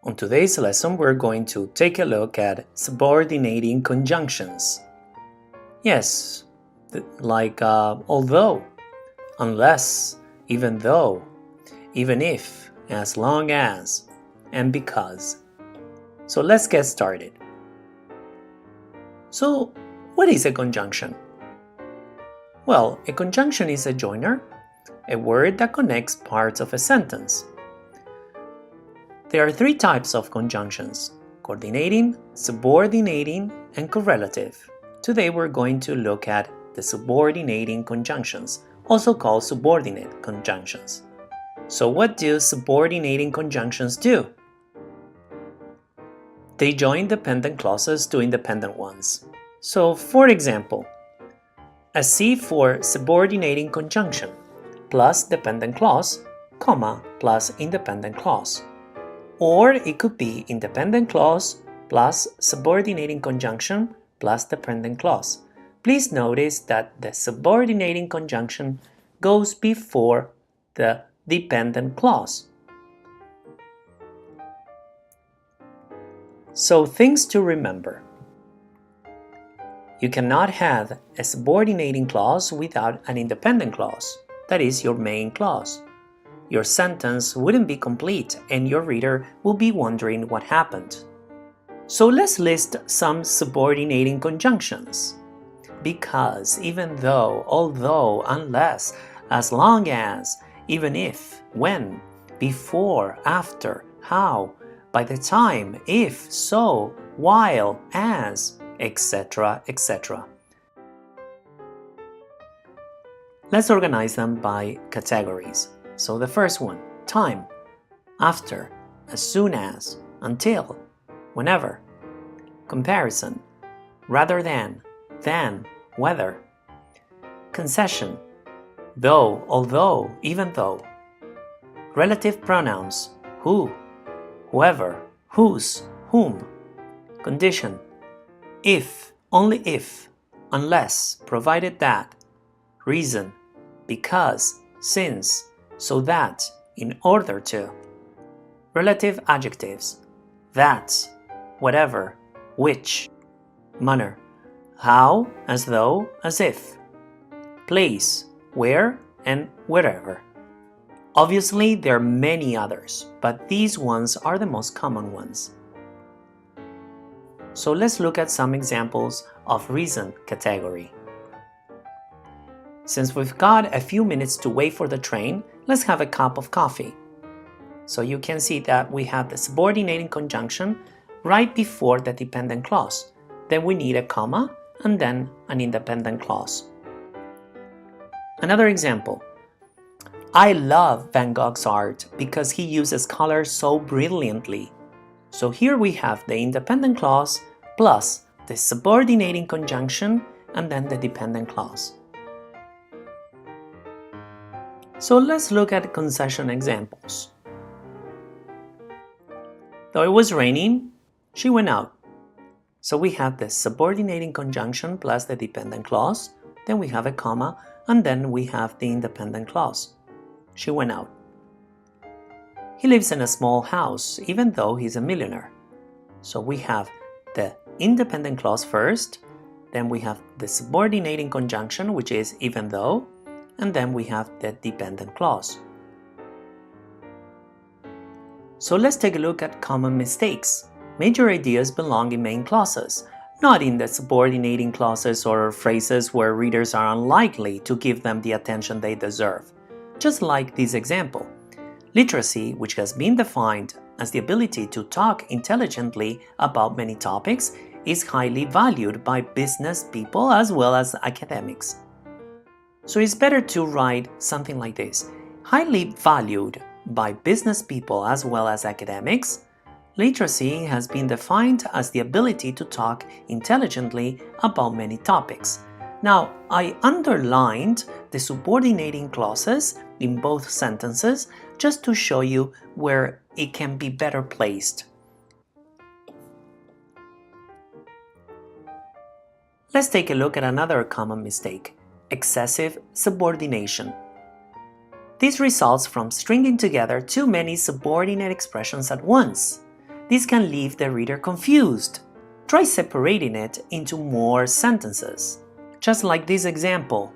On today's lesson, we're going to take a look at subordinating conjunctions. Yes, like although, unless, even though, even if, as long as, and because. So let's get started. So, what is a conjunction? Well, a conjunction is a joiner, a word that connects parts of a sentence. There are three types of conjunctions: coordinating, subordinating, and correlative. Today we're going to look at the subordinating conjunctions, also called subordinate conjunctions. So what do subordinating conjunctions do? They join dependent clauses to independent ones. So for example, a C for subordinating conjunction plus dependent clause, comma, plus independent clause. Or it could be independent clause plus subordinating conjunction plus dependent clause. Please notice that the subordinating conjunction goes before the dependent clause. So things to remember. You cannot have a subordinating clause without an independent clause, that is your main clause. Your sentence wouldn't be complete and your reader will be wondering what happened. So let's list some subordinating conjunctions. Because, even though, although, unless, as long as, even if, when, before, after, how, by the time, if, so, while, as, etc., etc. Let's organize them by categories. So the first one, time, after, as soon as, until, whenever. Comparison, rather than, whether. Concession, though, although, even though. Relative pronouns, who, whoever, whose, whom. Condition, if, only if, unless, provided that. Reason, because, since, so that, in order to. Relative adjectives, that, whatever, which. Manner, how, as though, as if. Place, where, and wherever. Obviously, there are many others, but these ones are the most common ones. So let's look at some examples of reason category. Since we've got a few minutes to wait for the train, let's have a cup of coffee. So you can see that we have the subordinating conjunction right before the dependent clause. Then we need a comma and then an independent clause. Another example. I love Van Gogh's art because he uses color so brilliantly. So here we have the independent clause plus the subordinating conjunction and then the dependent clause. So let's look at concession examples. Though it was raining, she went out. So we have the subordinating conjunction plus the dependent clause, then we have a comma, and then we have the independent clause. She went out. He lives in a small house, even though he's a millionaire. So we have the independent clause first, then we have the subordinating conjunction, which is even though, and then we have the dependent clause. So let's take a look at common mistakes. Major ideas belong in main clauses, not in the subordinating clauses or phrases where readers are unlikely to give them the attention they deserve. Just like this example. Literacy, which has been defined as the ability to talk intelligently about many topics, is highly valued by business people as well as academics. So it's better to write something like this. Highly valued by business people as well as academics, literacy has been defined as the ability to talk intelligently about many topics. Now, I underlined the subordinating clauses in both sentences just to show you where it can be better placed. Let's take a look at another common mistake. Excessive subordination. This results from stringing together too many subordinate expressions at once. This can leave the reader confused. Try separating it into more sentences. Just like this example.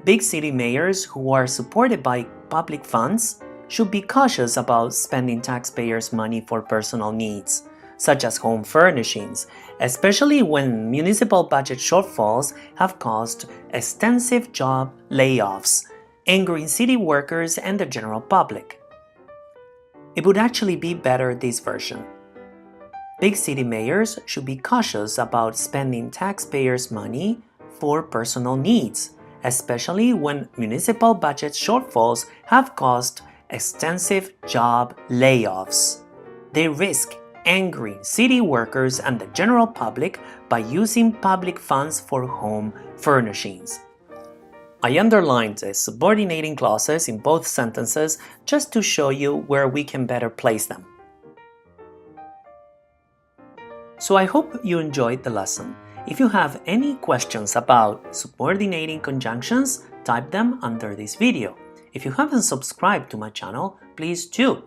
Big city mayors who are supported by public funds should be cautious about spending taxpayers' money for personal needs, such as home furnishings, especially when municipal budget shortfalls have caused extensive job layoffs, angering city workers and the general public. It would actually be better this version. Big city mayors should be cautious about spending taxpayers' money for personal needs, especially when municipal budget shortfalls have caused extensive job layoffs. They risk angering city workers and the general public by using public funds for home furnishings. I underlined the subordinating clauses in both sentences just to show you where we can better place them. So I hope you enjoyed the lesson. If you have any questions about subordinating conjunctions, type them under this video. If you haven't subscribed to my channel, please do.